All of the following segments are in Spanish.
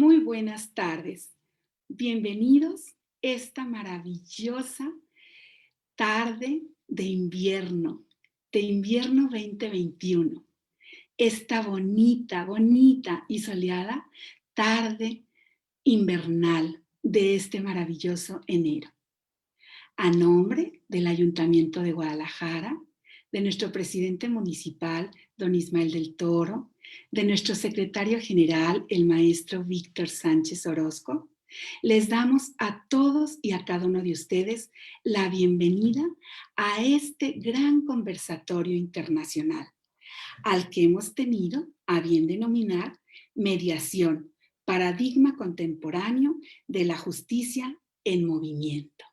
Muy buenas tardes. Bienvenidos esta maravillosa tarde de invierno 2021. Esta bonita, bonita y soleada tarde invernal de este maravilloso enero. A nombre del Ayuntamiento de Guadalajara, de nuestro presidente municipal, don Ismael del Toro, de nuestro secretario general, el maestro Víctor Sánchez Orozco, les damos a todos y a cada uno de ustedes la bienvenida a este gran conversatorio internacional, al que hemos tenido a bien denominar Mediación, Paradigma Contemporáneo de la Justicia en Movimiento.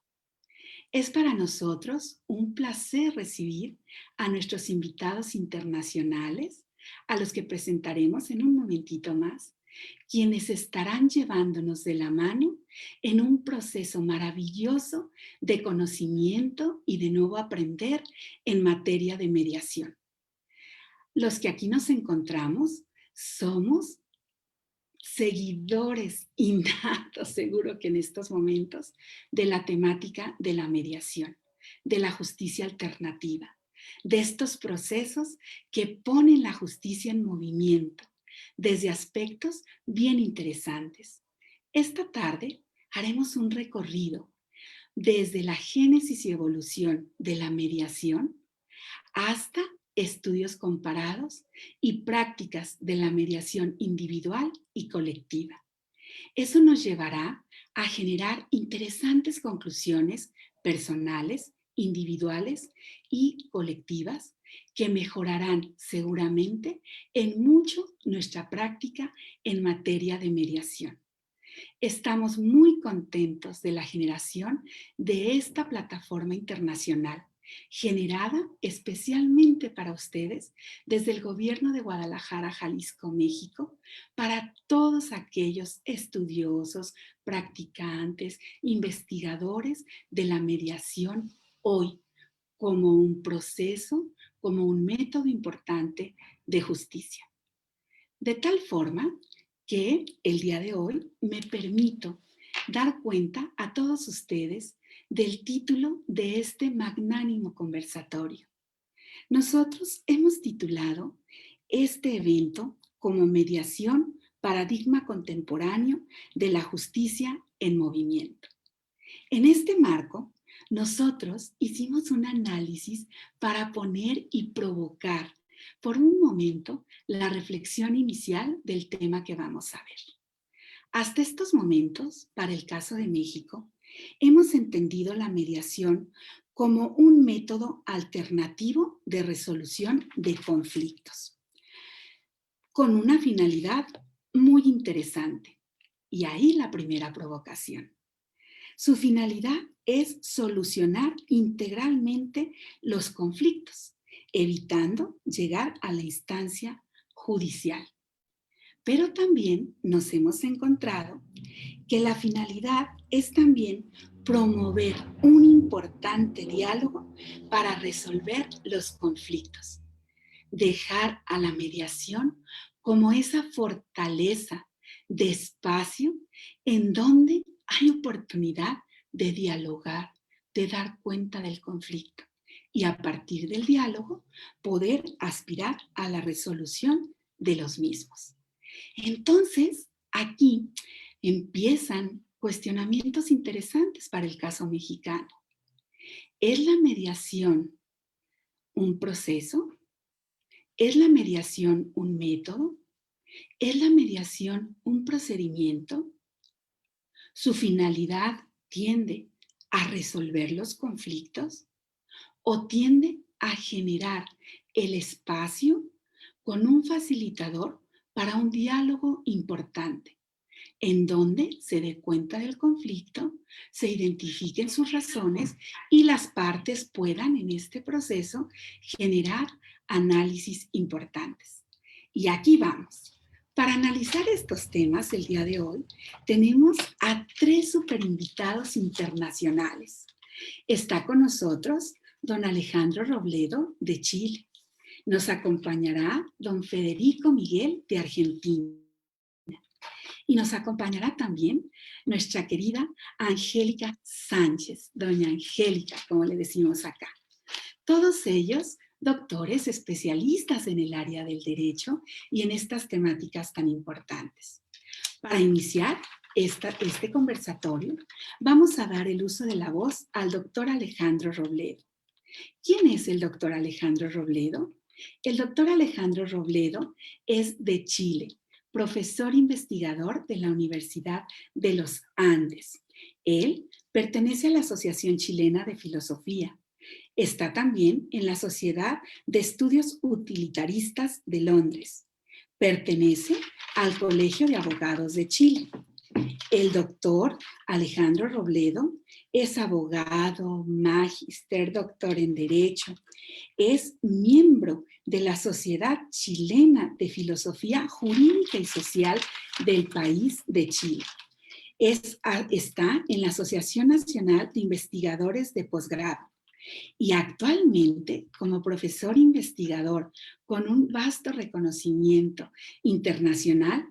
Es para nosotros un placer recibir a nuestros invitados internacionales, a los que presentaremos en un momentito más, quienes estarán llevándonos de la mano en un proceso maravilloso de conocimiento y de nuevo aprender en materia de mediación. Los que aquí nos encontramos somos seguidores innatos, seguro que en estos momentos, de la temática de la mediación, de la justicia alternativa, de estos procesos que ponen la justicia en movimiento, desde aspectos bien interesantes. Esta tarde haremos un recorrido desde la génesis y evolución de la mediación hasta estudios comparados y prácticas de la mediación individual y colectiva. Eso nos llevará a generar interesantes conclusiones personales, individuales y colectivas que mejorarán seguramente en mucho nuestra práctica en materia de mediación. Estamos muy contentos de la generación de esta plataforma internacional, generada especialmente para ustedes desde el Gobierno de Guadalajara, Jalisco, México, para todos aquellos estudiosos, practicantes, investigadores de la mediación hoy, como un proceso, como un método importante de justicia. De tal forma que el día de hoy me permito dar cuenta a todos ustedes del título de este magnánimo conversatorio. Nosotros hemos titulado este evento como Mediación, Paradigma Contemporáneo de la Justicia en Movimiento. En este marco, nosotros hicimos un análisis para poner y provocar por un momento la reflexión inicial del tema que vamos a ver. Hasta estos momentos, para el caso de México, hemos entendido la mediación como un método alternativo de resolución de conflictos, con una finalidad muy interesante. Y ahí la primera provocación. Su finalidad es solucionar integralmente los conflictos, evitando llegar a la instancia judicial. Pero también nos hemos encontrado que la finalidad es también promover un importante diálogo para resolver los conflictos. Dejar a la mediación como esa fortaleza de espacio en donde hay oportunidad de dialogar, de dar cuenta del conflicto y a partir del diálogo poder aspirar a la resolución de los mismos. Entonces, aquí empiezan cuestionamientos interesantes para el caso mexicano. ¿Es la mediación un proceso? ¿Es la mediación un método? ¿Es la mediación un procedimiento? ¿Su finalidad tiende a resolver los conflictos o tiende a generar el espacio con un facilitador para un diálogo importante, en donde se dé cuenta del conflicto, se identifiquen sus razones y las partes puedan en este proceso generar análisis importantes? Y aquí vamos. Para analizar estos temas el día de hoy, tenemos a 3 superinvitados internacionales. Está con nosotros don Alejandro Robledo de Chile. Nos acompañará don Federico Miguel de Argentina. Y nos acompañará también nuestra querida Angélica Sánchez, doña Angélica, como le decimos acá. Todos ellos doctores especialistas en el área del derecho y en estas temáticas tan importantes. Para iniciar este conversatorio, vamos a dar el uso de la voz al doctor Alejandro Robledo. ¿Quién es el doctor Alejandro Robledo? El doctor Alejandro Robledo es de Chile, profesor investigador de la Universidad de los Andes. Él pertenece a la Asociación Chilena de Filosofía. Está también en la Sociedad de Estudios Utilitaristas de Londres. Pertenece al Colegio de Abogados de Chile. El doctor Alejandro Robledo es abogado, magíster, doctor en Derecho. Es miembro de la Sociedad Chilena de Filosofía Jurídica y Social del país de Chile. Está en la Asociación Nacional de Investigadores de Posgrado. Y actualmente, como profesor investigador con un vasto reconocimiento internacional,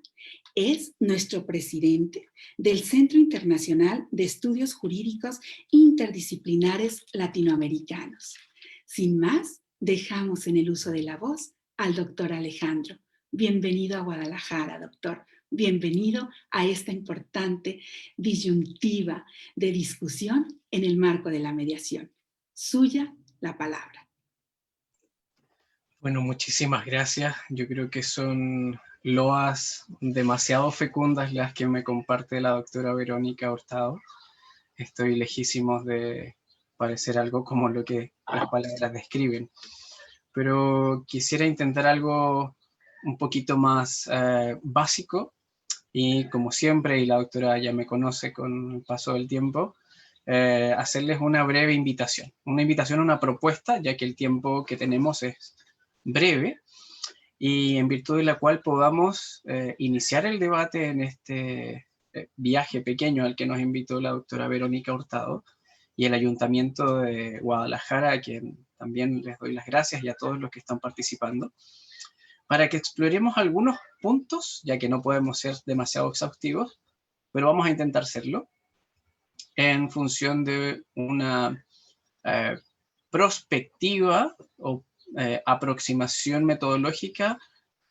es nuestro presidente del Centro Internacional de Estudios Jurídicos Interdisciplinares Latinoamericanos. Sin más, dejamos en el uso de la voz al doctor Alejandro. Bienvenido a Guadalajara, doctor. Bienvenido a esta importante disyuntiva de discusión en el marco de la mediación. Suya la palabra. Bueno, muchísimas gracias. Yo creo que son loas demasiado fecundas las que me comparte la doctora Verónica Hurtado. Estoy lejísimos de parecer algo como lo que las palabras describen. Pero quisiera intentar algo un poquito más básico y, como siempre, y la doctora ya me conoce con el paso del tiempo, hacerles una breve invitación. Una invitación a una propuesta, ya que el tiempo que tenemos es breve, y en virtud de la cual podamos iniciar el debate en este viaje pequeño al que nos invitó la doctora Verónica Hurtado y el Ayuntamiento de Guadalajara, a quien también les doy las gracias, y a todos los que están participando, para que exploremos algunos puntos, ya que no podemos ser demasiado exhaustivos, pero vamos a intentar serlo, en función de una prospectiva o aproximación metodológica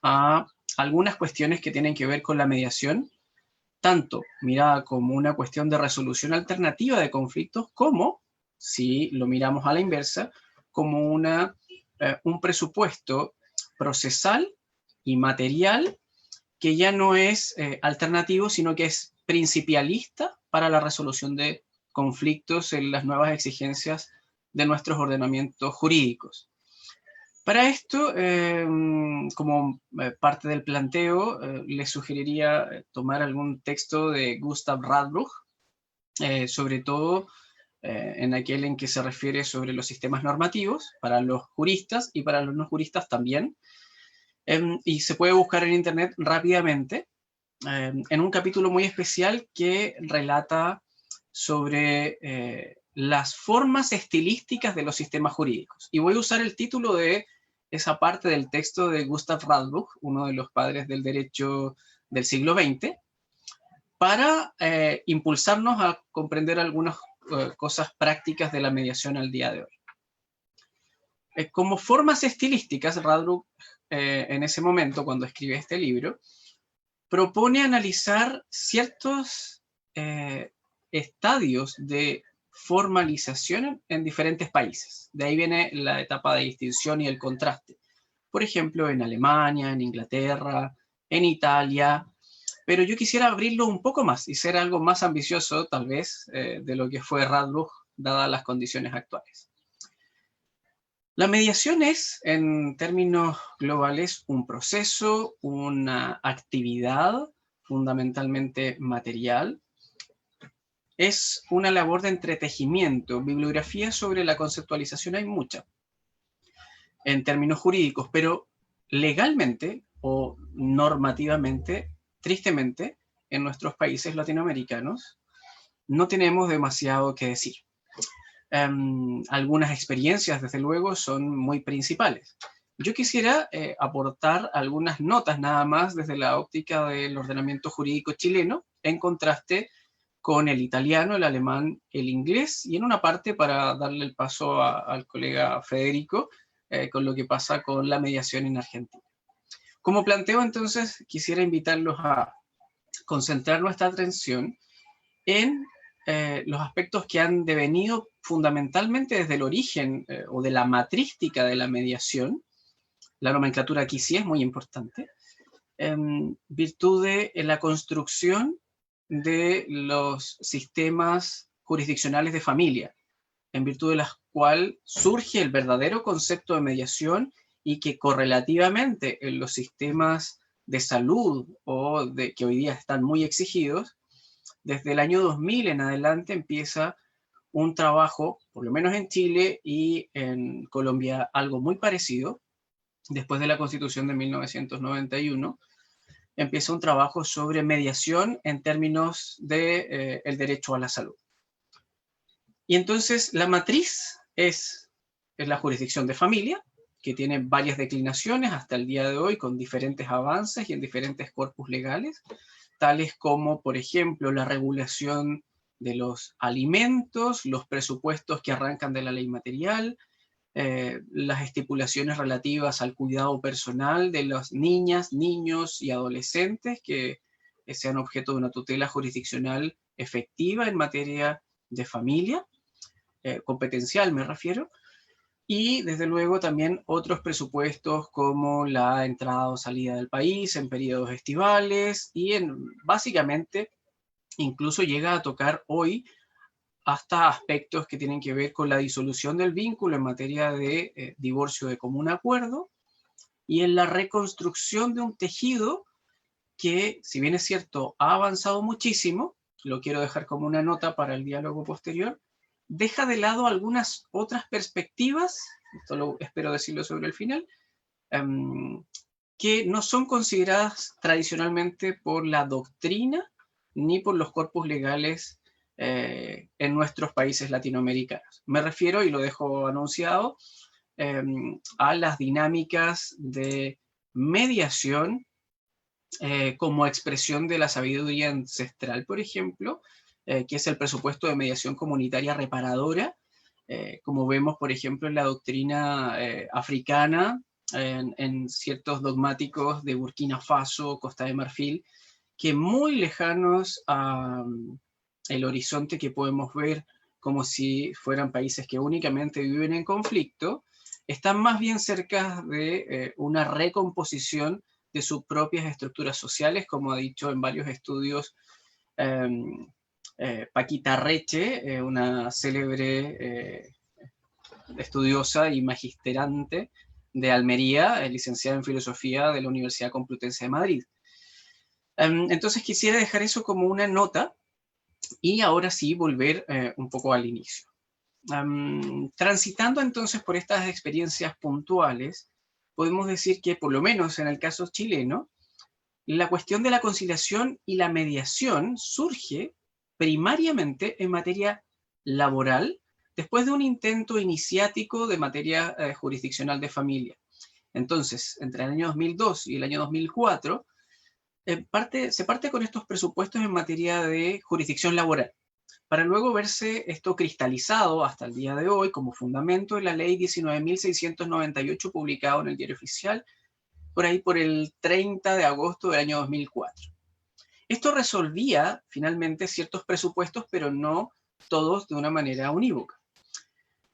a algunas cuestiones que tienen que ver con la mediación, tanto mirada como una cuestión de resolución alternativa de conflictos, como, si lo miramos a la inversa, como un presupuesto procesal y material que ya no es alternativo, sino que es principialista para la resolución de conflictos en las nuevas exigencias de nuestros ordenamientos jurídicos. Para esto, como parte del planteo, les sugeriría tomar algún texto de Gustav Radbruch, sobre todo en aquel en que se refiere sobre los sistemas normativos para los juristas y para los no juristas también, y se puede buscar en internet rápidamente, en un capítulo muy especial que relata sobre las formas estilísticas de los sistemas jurídicos. Y voy a usar el título de esa parte del texto de Gustav Radbruch, uno de los padres del derecho del siglo XX, para impulsarnos a comprender algunas cosas prácticas de la mediación al día de hoy. Como formas estilísticas, Radbruch en ese momento, cuando escribe este libro, propone analizar ciertos estadios de formalización en diferentes países. De ahí viene la etapa de distinción y el contraste. Por ejemplo, en Alemania, en Inglaterra, en Italia. Pero yo quisiera abrirlo un poco más y ser algo más ambicioso, tal vez, de lo que fue Radbruch, dadas las condiciones actuales. La mediación es, en términos globales, un proceso, una actividad fundamentalmente material. Es una labor de entretejimiento. Bibliografía sobre la conceptualización hay mucha, en términos jurídicos, pero legalmente o normativamente, tristemente, en nuestros países latinoamericanos, no tenemos demasiado que decir. Algunas experiencias, desde luego, son muy principales. Yo quisiera aportar algunas notas nada más desde la óptica del ordenamiento jurídico chileno, en contraste con el italiano, el alemán, el inglés, y en una parte para darle el paso al colega Federico con lo que pasa con la mediación en Argentina. Como planteo entonces, quisiera invitarlos a concentrar nuestra atención en los aspectos que han devenido fundamentalmente desde el origen o de la matrística de la mediación. La nomenclatura aquí sí es muy importante, en virtud de la construcción de los sistemas jurisdiccionales de familia, en virtud de las cuales surge el verdadero concepto de mediación y que correlativamente en los sistemas de salud o que hoy día están muy exigidos, desde el año 2000 en adelante empieza un trabajo, por lo menos en Chile y en Colombia algo muy parecido, después de la Constitución de 1991, empieza un trabajo sobre mediación en términos de el derecho a la salud. Y entonces la matriz es la jurisdicción de familia, que tiene varias declinaciones hasta el día de hoy con diferentes avances y en diferentes corpus legales, tales como, por ejemplo, la regulación de los alimentos, los presupuestos que arrancan de la ley material, las estipulaciones relativas al cuidado personal de las niñas, niños y adolescentes que sean objeto de una tutela jurisdiccional efectiva en materia de familia, competencial me refiero, y desde luego también otros presupuestos como la entrada o salida del país en periodos estivales y básicamente incluso llega a tocar hoy hasta aspectos que tienen que ver con la disolución del vínculo en materia de divorcio de común acuerdo y en la reconstrucción de un tejido que, si bien es cierto, ha avanzado muchísimo, lo quiero dejar como una nota para el diálogo posterior, deja de lado algunas otras perspectivas, esto lo espero decirlo sobre el final, que no son consideradas tradicionalmente por la doctrina ni por los corpus legales en nuestros países latinoamericanos. Me refiero, y lo dejo anunciado, a las dinámicas de mediación como expresión de la sabiduría ancestral, por ejemplo, que es el presupuesto de mediación comunitaria reparadora, como vemos, por ejemplo, en la doctrina africana, en ciertos dogmáticos de Burkina Faso, Costa de Marfil, que muy lejanos el horizonte que podemos ver como si fueran países que únicamente viven en conflicto, están más bien cerca de una recomposición de sus propias estructuras sociales, como ha dicho en varios estudios Paquita Reche, una célebre estudiosa y magisterante de Almería, licenciada en Filosofía de la Universidad Complutense de Madrid. Entonces quisiera dejar eso como una nota y ahora sí volver un poco al inicio. Transitando entonces por estas experiencias puntuales, podemos decir que por lo menos en el caso chileno, la cuestión de la conciliación y la mediación surge primariamente en materia laboral después de un intento iniciático de materia jurisdiccional de familia. Entonces, entre el año 2002 y el año 2004, se parte con estos presupuestos en materia de jurisdicción laboral, para luego verse esto cristalizado hasta el día de hoy como fundamento en la ley 19.698 publicado en el Diario Oficial, por ahí por el 30 de agosto del año 2004. Esto resolvía finalmente ciertos presupuestos, pero no todos de una manera unívoca.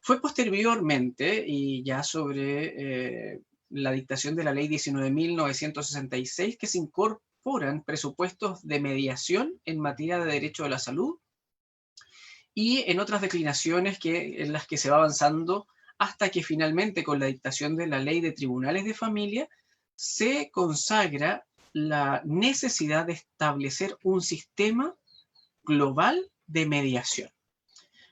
Fue posteriormente, y ya sobre la dictación de la ley 19.966, que se incorporan presupuestos de mediación en materia de derecho a la salud y en otras declinaciones en las que se va avanzando hasta que finalmente con la dictación de la ley de tribunales de familia se consagra la necesidad de establecer un sistema global de mediación,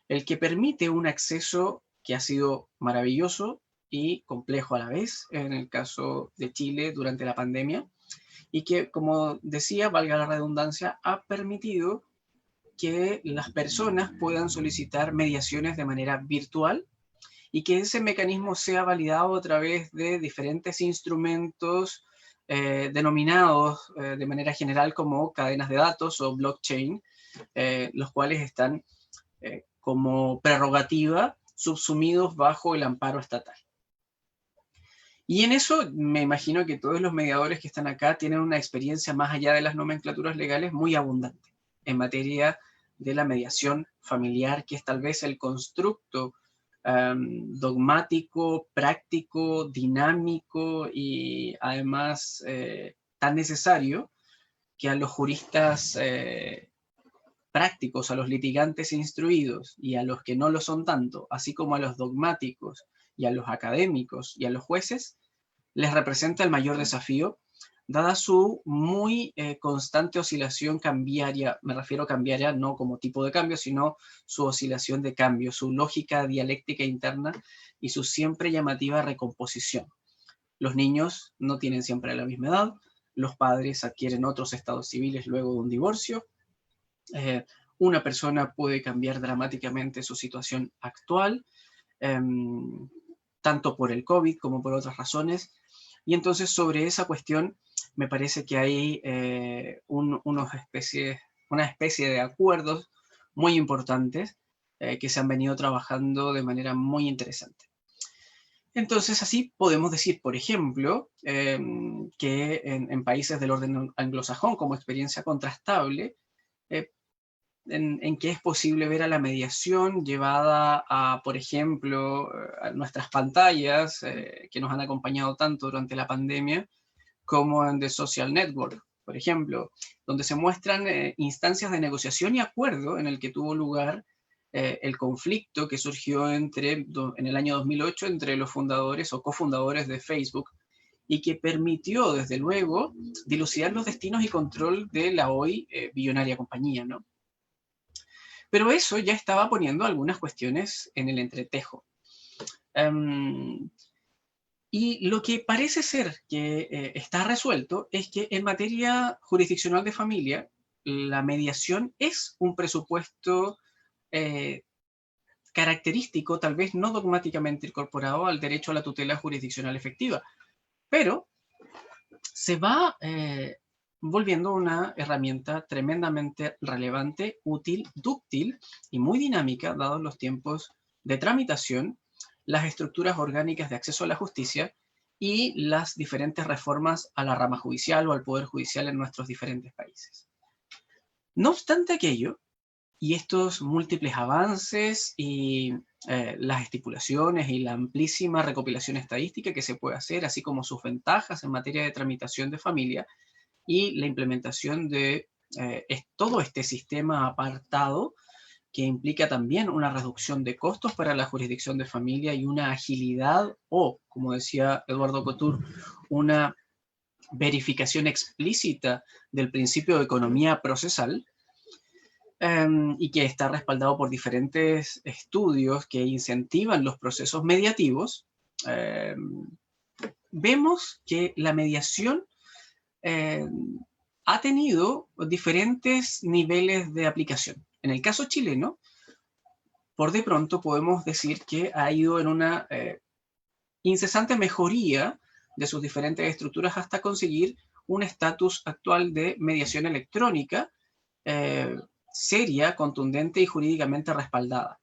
el que permite un acceso que ha sido maravilloso y complejo a la vez en el caso de Chile durante la pandemia, y que, como decía, valga la redundancia, ha permitido que las personas puedan solicitar mediaciones de manera virtual y que ese mecanismo sea validado a través de diferentes instrumentos denominados de manera general como cadenas de datos o blockchain, los cuales están como prerrogativa subsumidos bajo el amparo estatal. Y en eso me imagino que todos los mediadores que están acá tienen una experiencia más allá de las nomenclaturas legales muy abundante en materia de la mediación familiar, que es tal vez el constructo dogmático, práctico, dinámico y además tan necesario que a los juristas prácticos, a los litigantes instruidos y a los que no lo son tanto, así como a los dogmáticos y a los académicos y a los jueces, les representa el mayor desafío, dada su muy constante oscilación cambiaria. Me refiero a cambiaria no como tipo de cambio, sino su oscilación de cambio, su lógica dialéctica interna y su siempre llamativa recomposición. Los niños no tienen siempre la misma edad, los padres adquieren otros estados civiles luego de un divorcio, una persona puede cambiar dramáticamente su situación actual, tanto por el COVID como por otras razones, y entonces sobre esa cuestión me parece que hay una especie de acuerdos muy importantes que se han venido trabajando de manera muy interesante. Entonces así podemos decir, por ejemplo, que en países del orden anglosajón como experiencia contrastable, en que es posible ver a la mediación llevada a, por ejemplo, a nuestras pantallas que nos han acompañado tanto durante la pandemia, como en The Social Network, por ejemplo, donde se muestran instancias de negociación y acuerdo en el que tuvo lugar el conflicto que surgió en el año 2008 entre los fundadores o cofundadores de Facebook y que permitió, desde luego, dilucidar los destinos y control de la hoy billonaria compañía, ¿no? Pero eso ya estaba poniendo algunas cuestiones en el entretejo. Y lo que parece ser que está resuelto es que en materia jurisdiccional de familia, la mediación es un presupuesto característico, tal vez no dogmáticamente incorporado al derecho a la tutela jurisdiccional efectiva, pero se va volviendo una herramienta tremendamente relevante, útil, dúctil y muy dinámica, dados los tiempos de tramitación, las estructuras orgánicas de acceso a la justicia y las diferentes reformas a la rama judicial o al poder judicial en nuestros diferentes países. No obstante aquello, y estos múltiples avances y las estipulaciones y la amplísima recopilación estadística que se puede hacer, así como sus ventajas en materia de tramitación de familia y la implementación de todo este sistema apartado que implica también una reducción de costos para la jurisdicción de familia y una agilidad o, como decía Eduardo Couture, una verificación explícita del principio de economía procesal, y que está respaldado por diferentes estudios que incentivan los procesos mediativos, vemos que la mediación ha tenido diferentes niveles de aplicación. En el caso chileno, por de pronto podemos decir que ha ido en una incesante mejoría de sus diferentes estructuras hasta conseguir un estatus actual de mediación electrónica seria, contundente y jurídicamente respaldada.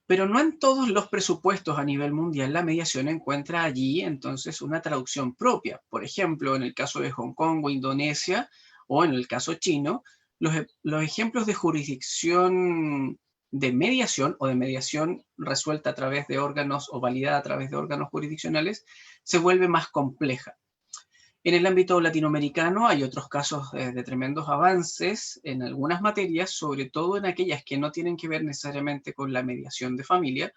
Pero no en todos los presupuestos a nivel mundial la mediación encuentra allí entonces una traducción propia. Por ejemplo, en el caso de Hong Kong o Indonesia, o en el caso chino, los ejemplos de jurisdicción de mediación o de mediación resuelta a través de órganos o validada a través de órganos jurisdiccionales se vuelve más compleja. En el ámbito latinoamericano hay otros casos de tremendos avances en algunas materias, sobre todo en aquellas que no tienen que ver necesariamente con la mediación de familia,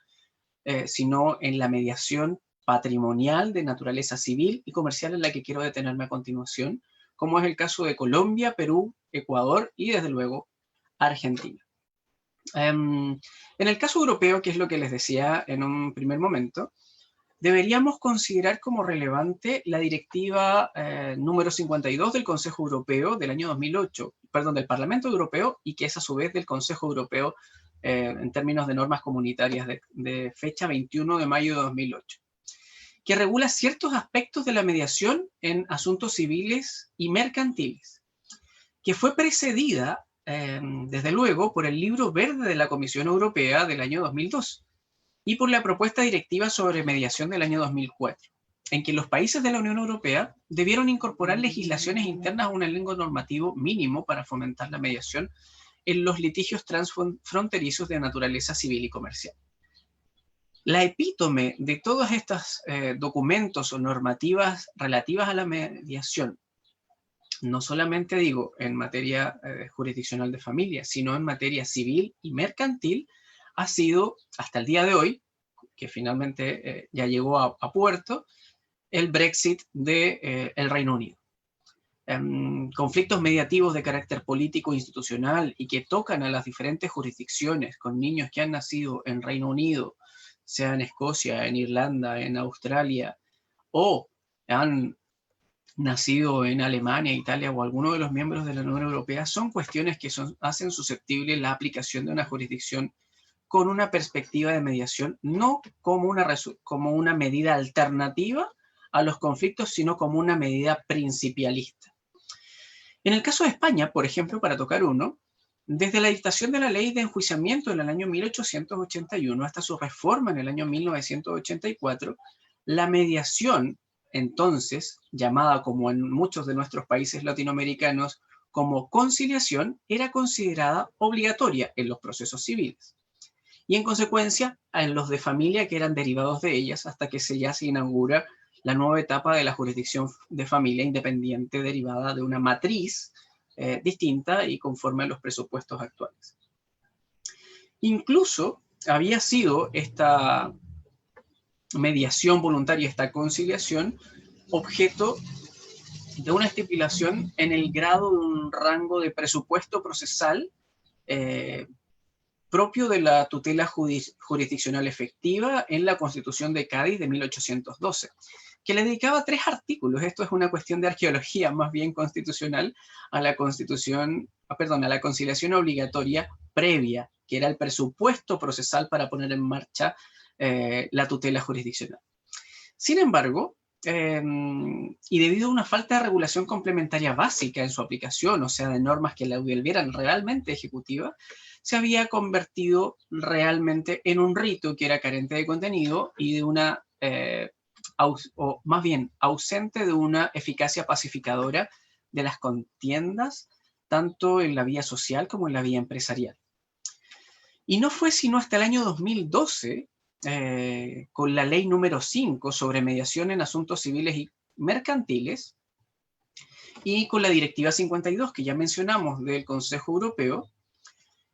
sino en la mediación patrimonial de naturaleza civil y comercial, en la que quiero detenerme a continuación, como es el caso de Colombia, Perú, Ecuador y desde luego Argentina. En el caso europeo, que es lo que les decía en un primer momento, deberíamos considerar como relevante la directiva número 52 del Consejo Europeo del año 2008, perdón, del Parlamento Europeo, y que es a su vez del Consejo Europeo en términos de normas comunitarias de fecha 21 de mayo de 2008, que regula ciertos aspectos de la mediación en asuntos civiles y mercantiles, que fue precedida, desde luego, por el Libro Verde de la Comisión Europea del año 2002 y por la propuesta directiva sobre mediación del año 2004, en que los países de la Unión Europea debieron incorporar legislaciones internas a un elenco normativo mínimo para fomentar la mediación en los litigios transfronterizos de naturaleza civil y comercial. La epítome de todos estos documentos o normativas relativas a la mediación, no solamente digo en materia jurisdiccional de familia, sino en materia civil y mercantil, ha sido, hasta el día de hoy, que finalmente ya llegó a puerto, el Brexit del Reino Unido. Conflictos mediativos de carácter político e institucional y que tocan a las diferentes jurisdicciones con niños que han nacido en Reino Unido, sea en Escocia, en Irlanda, en Australia, o han nacido en Alemania, Italia o alguno de los miembros de la Unión Europea, son cuestiones que hacen susceptible la aplicación de una jurisdicción con una perspectiva de mediación, no como una medida alternativa a los conflictos, sino como una medida principialista. En el caso de España, por ejemplo, para tocar uno, desde la dictación de la ley de enjuiciamiento en el año 1881 hasta su reforma en el año 1984, la mediación, entonces llamada como en muchos de nuestros países latinoamericanos como conciliación, era considerada obligatoria en los procesos civiles y en consecuencia en los de familia que eran derivados de ellas, hasta que ya se inaugura la nueva etapa de la jurisdicción de familia independiente derivada de una matriz distinta y conforme a los presupuestos actuales. Incluso había sido esta mediación voluntaria, esta conciliación, objeto de una estipulación en el grado de un rango de presupuesto procesal propio de la tutela jurisdiccional efectiva en la Constitución de Cádiz de 1812, que le dedicaba 3 artículos. Esto es una cuestión de arqueología más bien constitucional a la a la conciliación obligatoria previa, que era el presupuesto procesal para poner en marcha la tutela jurisdiccional. Sin embargo, y debido a una falta de regulación complementaria básica en su aplicación, o sea, de normas que la volvieran realmente ejecutiva, se había convertido realmente en un rito que era carente de contenido y de una, o más bien ausente de una eficacia pacificadora de las contiendas, tanto en la vía social como en la vía empresarial. Y no fue sino hasta el año 2012, con la ley número 5 sobre mediación en asuntos civiles y mercantiles, y con la directiva 52 que ya mencionamos del Consejo Europeo,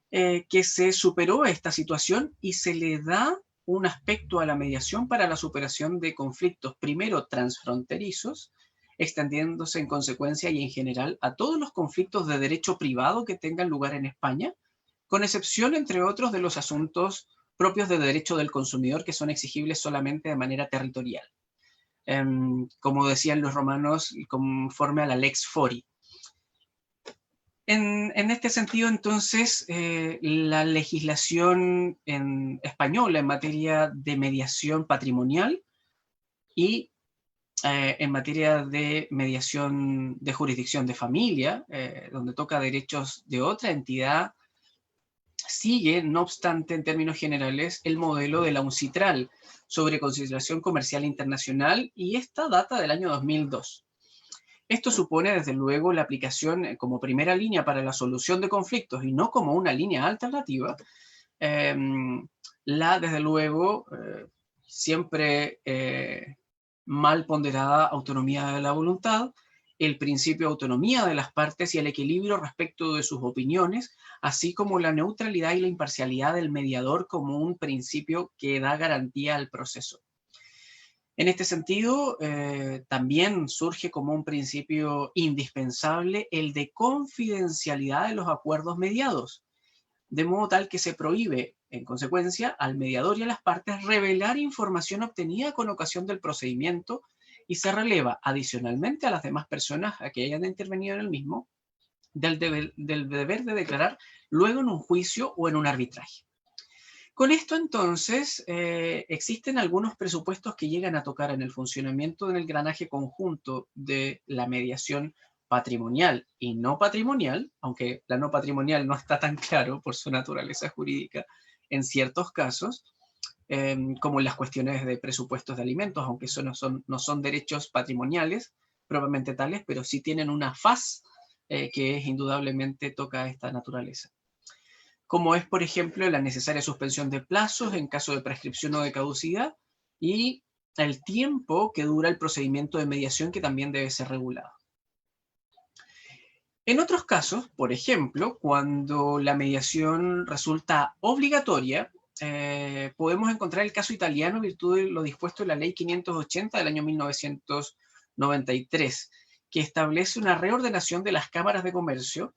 que se superó esta situación y se le da un aspecto a la mediación para la superación de conflictos, primero transfronterizos, extendiéndose en consecuencia y en general a todos los conflictos de derecho privado que tengan lugar en España, con excepción, entre otros, de los asuntos propios de derecho del consumidor que son exigibles solamente de manera territorial. Como decían los romanos, conforme a la lex fori. En este sentido, entonces, la legislación española en materia de mediación patrimonial y en materia de mediación de jurisdicción de familia, donde toca derechos de otra entidad, sigue, no obstante, en términos generales, el modelo de la UNCITRAL sobre conciliación comercial internacional, y esta data del año 2002. Esto supone, desde luego, la aplicación como primera línea para la solución de conflictos y no como una línea alternativa, desde luego, siempre mal ponderada autonomía de la voluntad, el principio de autonomía de las partes y el equilibrio respecto de sus opiniones, así como la neutralidad y la imparcialidad del mediador como un principio que da garantía al proceso. En este sentido, también surge como un principio indispensable el de confidencialidad de los acuerdos mediados, de modo tal que se prohíbe, en consecuencia, al mediador y a las partes revelar información obtenida con ocasión del procedimiento y se releva adicionalmente a las demás personas a que hayan intervenido en el mismo del deber de declarar luego en un juicio o en un arbitraje. Con esto entonces existen algunos presupuestos que llegan a tocar en el funcionamiento del engranaje conjunto de la mediación patrimonial y no patrimonial, aunque la no patrimonial no está tan claro por su naturaleza jurídica en ciertos casos, como las cuestiones de presupuestos de alimentos, aunque eso no son derechos patrimoniales propiamente tales, pero sí tienen una faz que indudablemente toca esta naturaleza, como es, por ejemplo, la necesaria suspensión de plazos en caso de prescripción o de caducidad, y el tiempo que dura el procedimiento de mediación, que también debe ser regulado. En otros casos, por ejemplo, cuando la mediación resulta obligatoria, podemos encontrar el caso italiano en virtud de lo dispuesto en la Ley 580 del año 1993, que establece una reordenación de las cámaras de comercio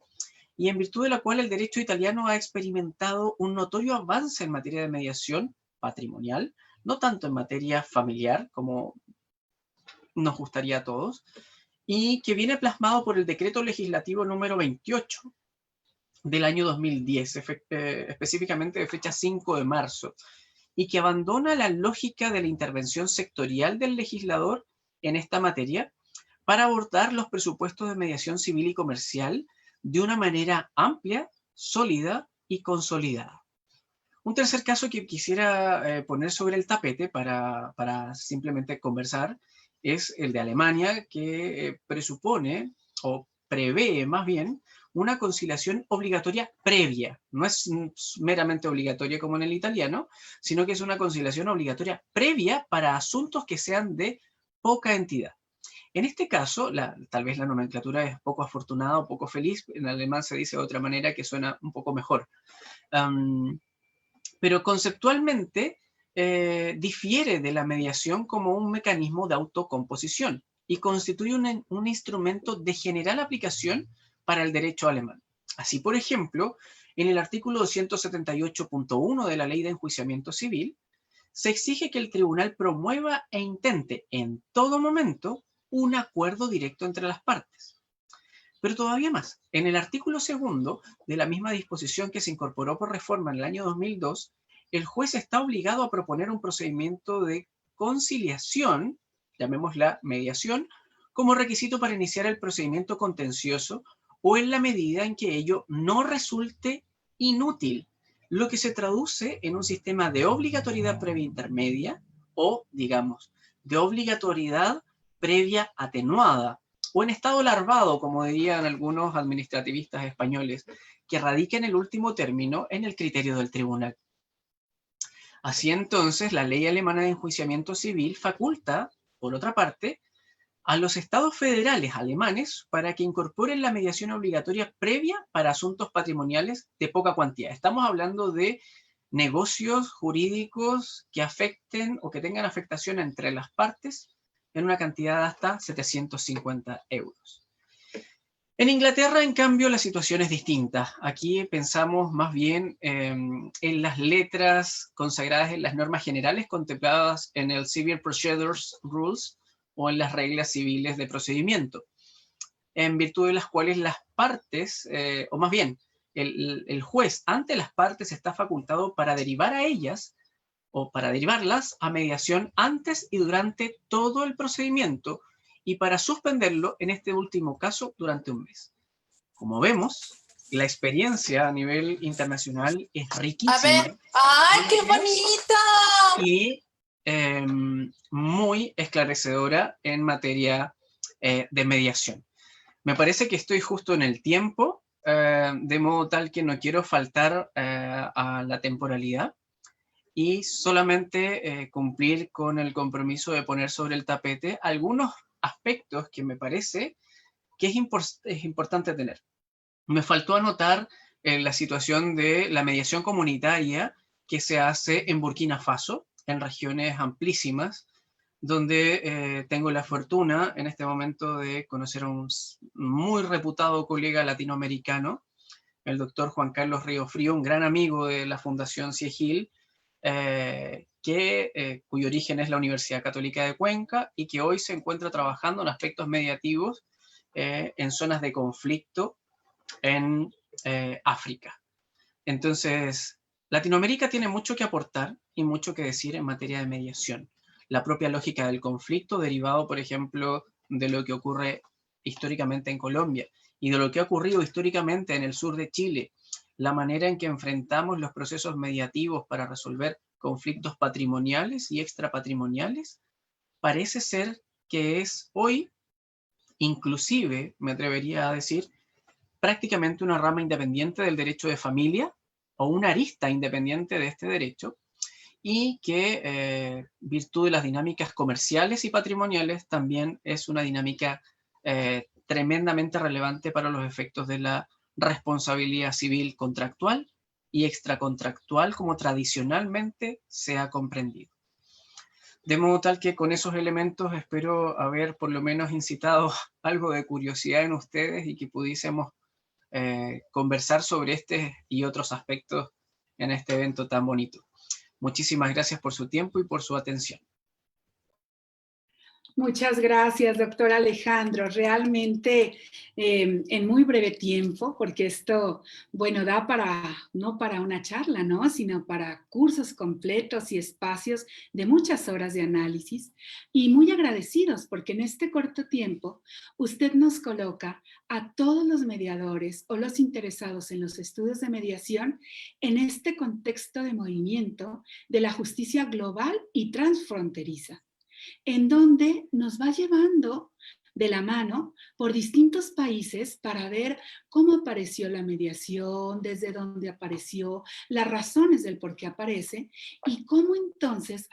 y en virtud de la cual el derecho italiano ha experimentado un notorio avance en materia de mediación patrimonial, no tanto en materia familiar, como nos gustaría a todos, y que viene plasmado por el decreto legislativo número 28 del año 2010, específicamente de fecha 5 de marzo, y que abandona la lógica de la intervención sectorial del legislador en esta materia para abordar los presupuestos de mediación civil y comercial de una manera amplia, sólida y consolidada. Un tercer caso que quisiera poner sobre el tapete para simplemente conversar es el de Alemania, que presupone o prevé más bien una conciliación obligatoria previa. No es meramente obligatoria como en el italiano, sino que es una conciliación obligatoria previa para asuntos que sean de poca entidad. En este caso, tal vez la nomenclatura es poco afortunada o poco feliz, en alemán se dice de otra manera que suena un poco mejor. Pero conceptualmente difiere de la mediación como un mecanismo de autocomposición y constituye un instrumento de general aplicación para el derecho alemán. Así, por ejemplo, en el artículo 278.1 de la Ley de Enjuiciamiento Civil, se exige que el tribunal promueva e intente en todo momento un acuerdo directo entre las partes. Pero todavía más, en el artículo 2 de la misma disposición que se incorporó por reforma en el año 2002, el juez está obligado a proponer un procedimiento de conciliación, llamémosla mediación, como requisito para iniciar el procedimiento contencioso o en la medida en que ello no resulte inútil, lo que se traduce en un sistema de obligatoriedad previa intermedia o, digamos, de obligatoriedad previa atenuada, o en estado larvado, como dirían algunos administrativistas españoles, que radica en el último término en el criterio del tribunal. Así entonces, la ley alemana de enjuiciamiento civil faculta, por otra parte, a los estados federales alemanes para que incorporen la mediación obligatoria previa para asuntos patrimoniales de poca cuantía. Estamos hablando de negocios jurídicos que afecten o que tengan afectación entre las partes en una cantidad de hasta 750 euros. En Inglaterra, en cambio, la situación es distinta. Aquí pensamos más bien en las letras consagradas en las normas generales contempladas en el Civil Procedures Rules o en las reglas civiles de procedimiento, en virtud de las cuales las partes, o más bien, el juez ante las partes está facultado para derivar a ellas o para derivarlas a mediación antes y durante todo el procedimiento y para suspenderlo en este último caso durante un mes. Como vemos, la experiencia a nivel internacional es riquísima. A ver, ¡ay, qué bonita! Y muy esclarecedora en materia de mediación. Me parece que estoy justo en el tiempo, de modo tal que no quiero faltar a la temporalidad y solamente cumplir con el compromiso de poner sobre el tapete algunos aspectos que me parece que es importante tener. Me faltó anotar la situación de la mediación comunitaria que se hace en Burkina Faso, en regiones amplísimas, donde tengo la fortuna en este momento de conocer a un muy reputado colega latinoamericano, el doctor Juan Carlos Riofrío, un gran amigo de la Fundación CIEGIL, cuyo origen es la Universidad Católica de Cuenca y que hoy se encuentra trabajando en aspectos mediativos en zonas de conflicto en África. Entonces, Latinoamérica tiene mucho que aportar y mucho que decir en materia de mediación. La propia lógica del conflicto, derivado, por ejemplo, de lo que ocurre históricamente en Colombia y de lo que ha ocurrido históricamente en el sur de Chile, la manera en que enfrentamos los procesos mediativos para resolver conflictos patrimoniales y extrapatrimoniales, parece ser que es hoy, inclusive, me atrevería a decir, prácticamente una rama independiente del derecho de familia o una arista independiente de este derecho, y que virtud de las dinámicas comerciales y patrimoniales también es una dinámica tremendamente relevante para los efectos de la responsabilidad civil contractual y extracontractual como tradicionalmente se ha comprendido. De modo tal que con esos elementos espero haber por lo menos incitado algo de curiosidad en ustedes y que pudiésemos conversar sobre este y otros aspectos en este evento tan bonito. Muchísimas gracias por su tiempo y por su atención. Muchas gracias, doctor Alejandro. Realmente en muy breve tiempo, porque esto, bueno, da para, no para una charla, ¿no? Sino para cursos completos y espacios de muchas horas de análisis. Y muy agradecidos porque en este corto tiempo usted nos coloca a todos los mediadores o los interesados en los estudios de mediación en este contexto de movimiento de la justicia global y transfronteriza, en donde nos va llevando de la mano por distintos países para ver cómo apareció la mediación, desde dónde apareció, las razones del por qué aparece y cómo entonces